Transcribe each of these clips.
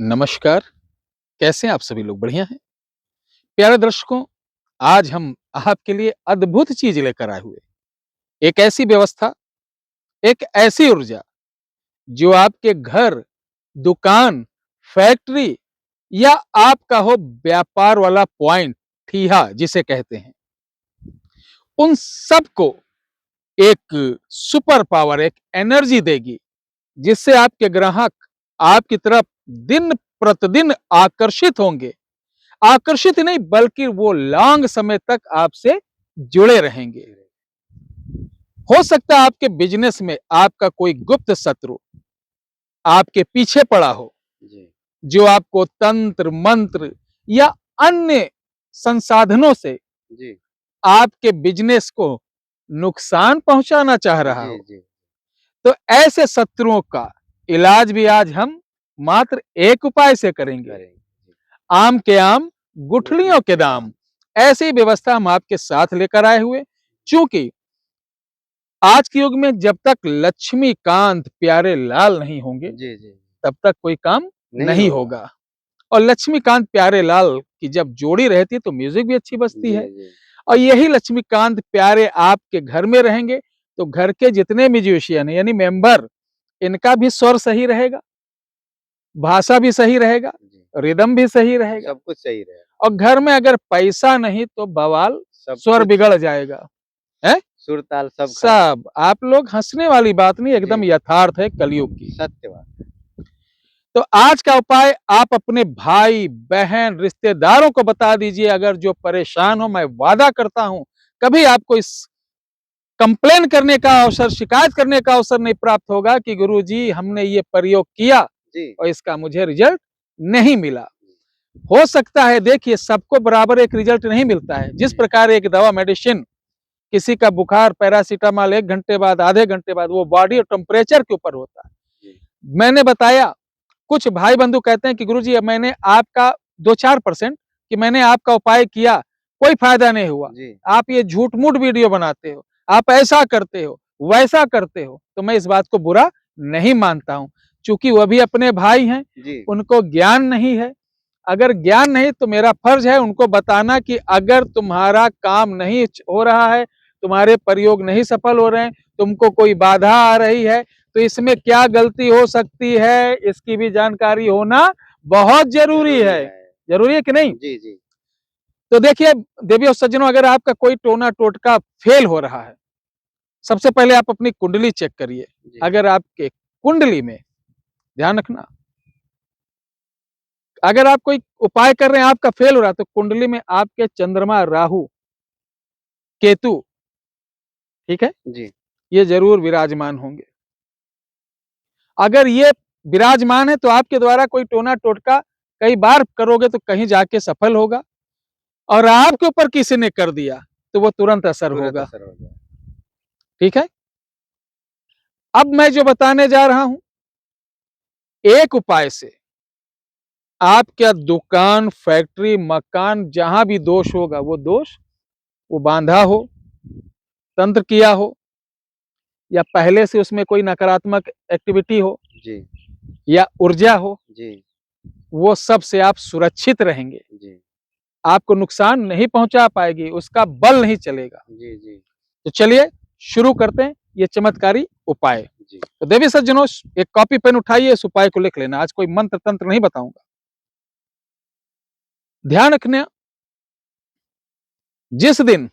नमस्कार, कैसे हैं आप सभी लोग? बढ़िया हैं? प्यारे दर्शकों, आज हम आपके लिए अद्भुत चीज़ लेकर आए हुए हैं। एक ऐसी व्यवस्था, एक ऐसी ऊर्जा जो आपके घर, दुकान, फैक्ट्री या आपका हो व्यापार वाला पॉइंट, ठिहा जिसे कहते हैं, उन सबको एक सुपर पावर, एक एनर्जी देगी, जिससे आपके ग्राहक आपकी तरफ दिन प्रतिदिन आकर्षित होंगे। आकर्षित ही नहीं बल्कि वो लॉन्ग समय तक आपसे जुड़े रहेंगे। हो सकता है आपके बिजनेस में आपका कोई गुप्त शत्रु आपके पीछे पड़ा हो, जी, जो आपको तंत्र मंत्र या अन्य संसाधनों से जी, आपके बिजनेस को नुकसान पहुंचाना चाह रहा जी, हो। जी, तो ऐसे शत्रुओं का इलाज भी आज हम मात्र एक उपाय से करेंगे। करेंगे। जी, आम के आम, गुठलियों गुठलियों के के दाम। दाम। ऐसी व्यवस्था हम आपके साथ लेकर आए हुए, चूंकि आज के युग में जब तक लक्ष्मीकांत प्यारे लाल नहीं होंगे, जी, जी, तब तक कोई काम नहीं नहीं होगा। होगा। और लक्ष्मीकांत प्यारे लाल की जब जोड़ी रहती है तो म्यूजिक भी अच्छी बजती जी, है। जी, और यही लक्ष्मीकांत प्यारे आपके घर में रहेंगे तो घर के जितने म्यूजिशियन यानी मेंबर, इनका भी स्वर सही रहेगा, भाषा भी सही रहेगा, जी, रिदम भी सही रहेगा। सब कुछ सही रहेगा। और घर में अगर पैसा नहीं तो बवाल, सब स्वर कुछ बिगड़ जाएगा है। सुर-ताल सब खराब। सब आप लोग हंसने वाली बात नहीं, जी, एकदम जी, यथार्थ है कलयुग की। सत्य बात। तो आज का उपाय आप अपने भाई बहन रिश्तेदारों को बता दीजिए, अगर जो परेशान हो, मैं वादा करता हूं कभी आपको इस कंप्लेन करने का अवसर, शिकायत करने का अवसर नहीं प्राप्त होगा कि गुरुजी हमने ये प्रयोग किया जी, और इसका मुझे रिजल्ट नहीं मिला। हो सकता है, देखिए सबको बराबर एक रिजल्ट नहीं मिलता है। जिस जी, प्रकार एक दवा मेडिसिन, किसी का बुखार पैरासीटामॉल 1 घंटे बाद, आधे घंटे बाद, वो बॉडी और टेम्परेचर के ऊपर होता है। जी, मैंने बताया, कुछ भाई बंधु कहते हैं कि गुरुजी अब मैंने आपका 2-4% कि मैंने आपका उपाय किया, कोई फायदा नहीं हुआ। जी, आप ये झूठ-मूठ वीडियो बनाते हो, आप ऐसा करते हो, वैसा करते हो। तो मैं इस बात को बुरा नहीं मानता हूँ, चूँकि वो भी अपने भाई हैं, जी, उनको ज्ञान नहीं है। अगर ज्ञान नहीं तो मेरा फर्ज है उनको बताना कि अगर तुम्हारा काम नहीं हो रहा है, तुम्हारे प्रयोग नहीं सफल हो रहे हैं, तुमको कोई बाधा आ रही है, तो इसमें क्या गलती हो सकती है, इसकी भी जानकारी होना बहुत जरूरी ज़रूरी है। है। जरूरी है कि नहीं? जी, जी, तो देखिए देवी और सज्जनों, अगर आपका कोई टोना टोटका फेल हो रहा है, सबसे पहले आप अपनी कुंडली चेक करिए। जी, अगर आपके कुंडली में, ध्यान रखना, अगर आप कोई उपाय कर रहे हैं आपका फेल हो रहा है, तो कुंडली में आपके चंद्रमा, राहु, केतु, ठीक है, जी, ये जरूर विराजमान होंगे। अगर ये विराजमान है तो आपके द्वारा कोई टोना टोटका कई बार करोगे तो कहीं जाके सफल होगा। और आपके ऊपर किसी ने कर दिया तो वो तुरंत असर तुरंत होगा। असर हो जाए। ठीक है। अब मैं जो बताने जा रहा हूं, एक उपाय से आपका दुकान, फैक्ट्री, मकान, जहां भी दोष होगा, वो दोष, वो बांधा हो, तंत्र किया हो, या पहले से उसमें कोई नकारात्मक एक्टिविटी हो, जी, या ऊर्जा हो, जी, वो सब से आप सुरक्षित रहेंगे। जी, आपको नुकसान नहीं पहुंचा पाएगी, उसका बल नहीं चलेगा। जी, जी, तो चलिए शुरू करते हैं ये चमत्कारी उपाय। जी, तो देवी सज्जनों, एक कॉपी पेन उठाइए, इस उपाय को लिख लेना। आज कोई मंत्र तंत्र नहीं बताऊंगा। ध्यान रखना, जिस दिन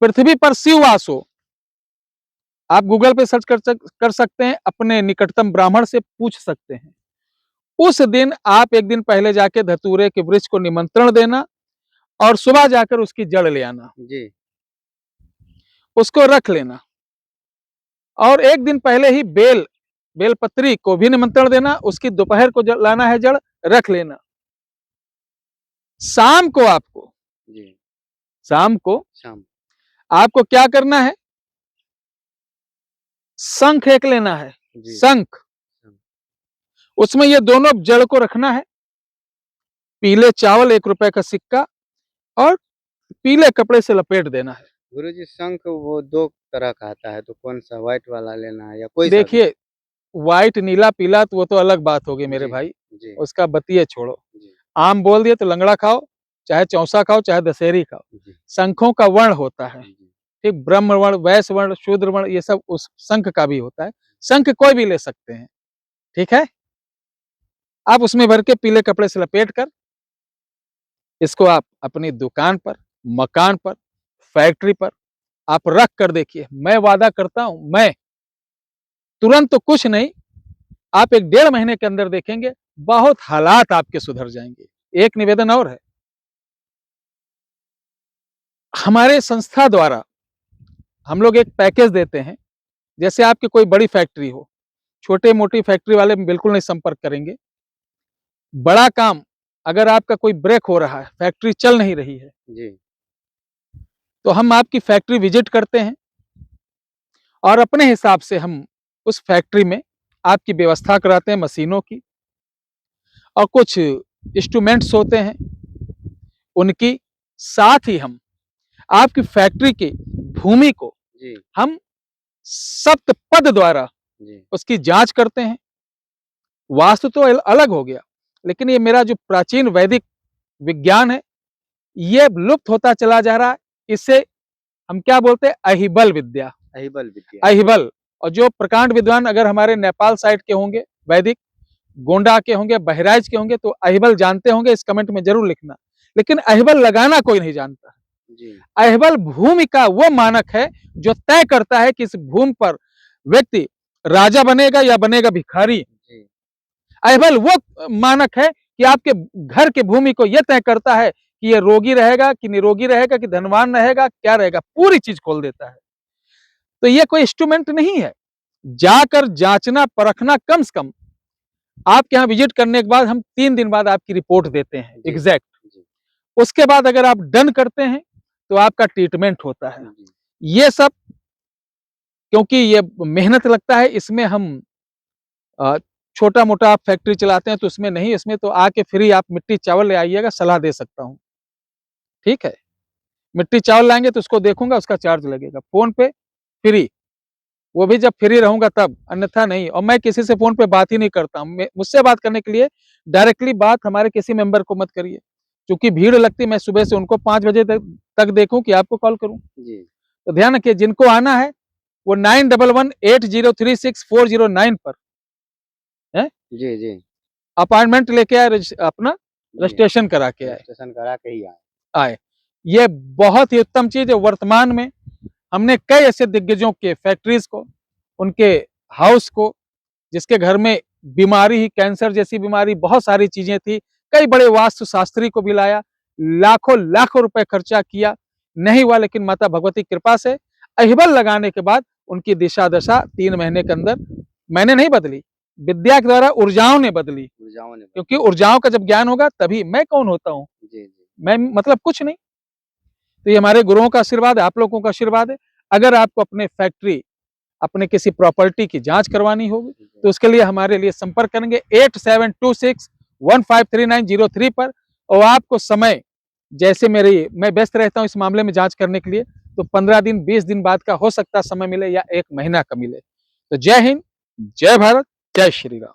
पृथ्वी पर शिव वास हो, आप गूगल पे सर्च कर सकते हैं, अपने निकटतम ब्राह्मण से पूछ सकते हैं। उस दिन आप एक दिन पहले जाके धतूरे के वृक्ष को निमंत्रण देना और सुबह जाकर उसकी जड़ ले आना, जी, उसको रख लेना। और एक दिन पहले ही बेलपत्री को भी निमंत्रण देना, उसकी दोपहर को लाना है जड़, रख लेना। शाम को आपको जी, शाम को शाम। आपको क्या करना है, शंख एक लेना है, जी, शंख, शाम। उसमें ये दोनों जड़ को रखना है, पीले चावल, 1 रुपए का सिक्का, और पीले कपड़े से लपेट देना है। गुरुजी शंख वो 2 तरह का आता है, तो कौन-सा व्हाइट वाला लेना है या कोई सा भी? देखिए, व्हाइट, नीला, पीला तो वो तो अलग बात होगी मेरे जी, भाई। जी उसका बतिये छोड़ो। जी आम बोल दिए तो लंगड़ा खाओ, चाहे चौसा खाओ, चाहे दशहरी खाओ। जी शंखों का वर्ण होता है, जी ठीक, ब्रह्म वर्ण, वैश्य वर्ण, शूद्र वर्ण, ये सब उस शंख का भी होता है। शंख कोई भी ले सकते हैं, ठीक है। आप उसमें भर के पीले कपड़े से लपेट कर इसको आप अपनी दुकान पर, मकान पर, फैक्ट्री पर आप रख कर देखिए। मैं वादा करता हूं, मैं तुरंत तो कुछ नहीं, आप 1 डेढ़ महीने के अंदर देखेंगे बहुत हालात आपके सुधर जाएंगे। एक निवेदन और है, हमारे संस्था द्वारा हम लोग एक पैकेज देते हैं। जैसे आपकी कोई बड़ी फैक्ट्री हो, छोटे मोटी फैक्ट्री वाले बिल्कुल नहीं संपर्क करेंगे। बड़ा काम, अगर आपका कोई ब्रेक हो रहा है, फैक्ट्री चल नहीं रही है, जी तो हम आपकी फैक्ट्री विजिट करते हैं और अपने हिसाब से हम उस फैक्ट्री में आपकी व्यवस्था कराते हैं मशीनों की, और कुछ इंस्ट्रूमेंट्स होते हैं उनकी। साथ ही हम आपकी फैक्ट्री की भूमि को जी हम सप्त पद द्वारा जी उसकी जांच करते हैं। वास्तु तो अलग हो गया, लेकिन ये मेरा जो प्राचीन वैदिक विज्ञान है, ये लुप्त होता चला जा रहा है। इससे हम क्या बोलते हैं, अहिबल विद्या, अहिबल विद्या। अहिबल। और जो प्रकांड विद्वान अगर हमारे नेपाल साइड के होंगे, वैदिक गोंडा के होंगे, बहराइच के होंगे, तो अहिबल जानते होंगे, इस कमेंट में जरूर लिखना। लेकिन अहिबल लगाना कोई नहीं जानता। जी अहिबल भूमि का वो मानक है जो तय करता है कि इस भूमि पर व्यक्ति राजा बनेगा या बनेगा भिखारी। जी अहिबल वो मानक है कि आपके घर की भूमि को यह तय करता है कि ये रोगी रहेगा कि निरोगी रहेगा कि धनवान रहेगा, क्या रहेगा, पूरी चीज खोल देता है। तो ये कोई इंस्ट्रूमेंट नहीं है। जाकर जांचना परखना, कम से कम आपके यहाँ विजिट करने के बाद हम 3 दिन बाद आपकी रिपोर्ट देते हैं जी एग्जैक्ट। जी उसके बाद अगर आप डन करते हैं तो आपका ट्रीटमेंट होता है। जी ये सब क्योंकि ये मेहनत लगता है, इसमें हम छोटा मोटा आप फैक्ट्री चलाते हैं तो इसमें नहीं, इसमें तो आके फ्री आप मिट्टी चावल ले आइएगा, सलाह दे सकता हूँ, ठीक है। मिट्टी चावल लाएंगे तो उसको देखूंगा, उसका चार्ज लगेगा, फोन पे फ्री, वो भी जब फ्री रहूंगा तब, अन्यथा नहीं। और मैं किसी से फोन पे बात ही नहीं करता हूँ। मुझसे बात करने के लिए डायरेक्टली बात हमारे किसी मेंबर को मत करिए, क्योंकि भीड़ लगती, मैं सुबह से उनको 5 बजे तक देखूं कि आपको कॉल करूं। जी तो ध्यान रखिए, जिनको आना है वो 9118036409 पर है, जी जी अपॉइंटमेंट लेके आए, अपना जी रजिस्ट्रेशन करा के आए रजिस्ट्रेशन करा के ही आए। आए। ये बहुत ही उत्तम चीज है। वर्तमान में हमने कई ऐसे दिग्गजों के फैक्ट्रीज को, उनके हाउस को, जिसके घर में बीमारी ही, कैंसर जैसी बीमारी, बहुत सारी चीजें थी, कई बड़े वास्तुशास्त्री को भी लाया, लाखों लाखों रुपए खर्चा किया, नहीं हुआ। लेकिन माता भगवती कृपा से अहिबल लगाने के बाद उनकी दिशा दशा 3 महीने के अंदर मैंने नहीं बदली, विद्या के द्वारा ऊर्जाओं ने बदली। ऊर्जाओं ने क्योंकि ऊर्जाओं का जब ज्ञान होगा तभी, मैं कौन होता हूँ, जी जी मैं मतलब कुछ नहीं। तो ये हमारे गुरुओं का आशीर्वाद है, आप लोगों का आशीर्वाद है। अगर आपको अपने फैक्ट्री, अपने किसी प्रॉपर्टी की जांच करवानी होगी तो उसके लिए हमारे लिए संपर्क करेंगे 8726153903 पर। और आपको समय, जैसे मैं व्यस्त रहता हूं इस मामले में जांच करने के लिए, तो 15 दिन 20 दिन बाद का हो सकता समय मिले या 1 महीना का मिले। तो जय हिंद, जय भारत, जय श्री राम।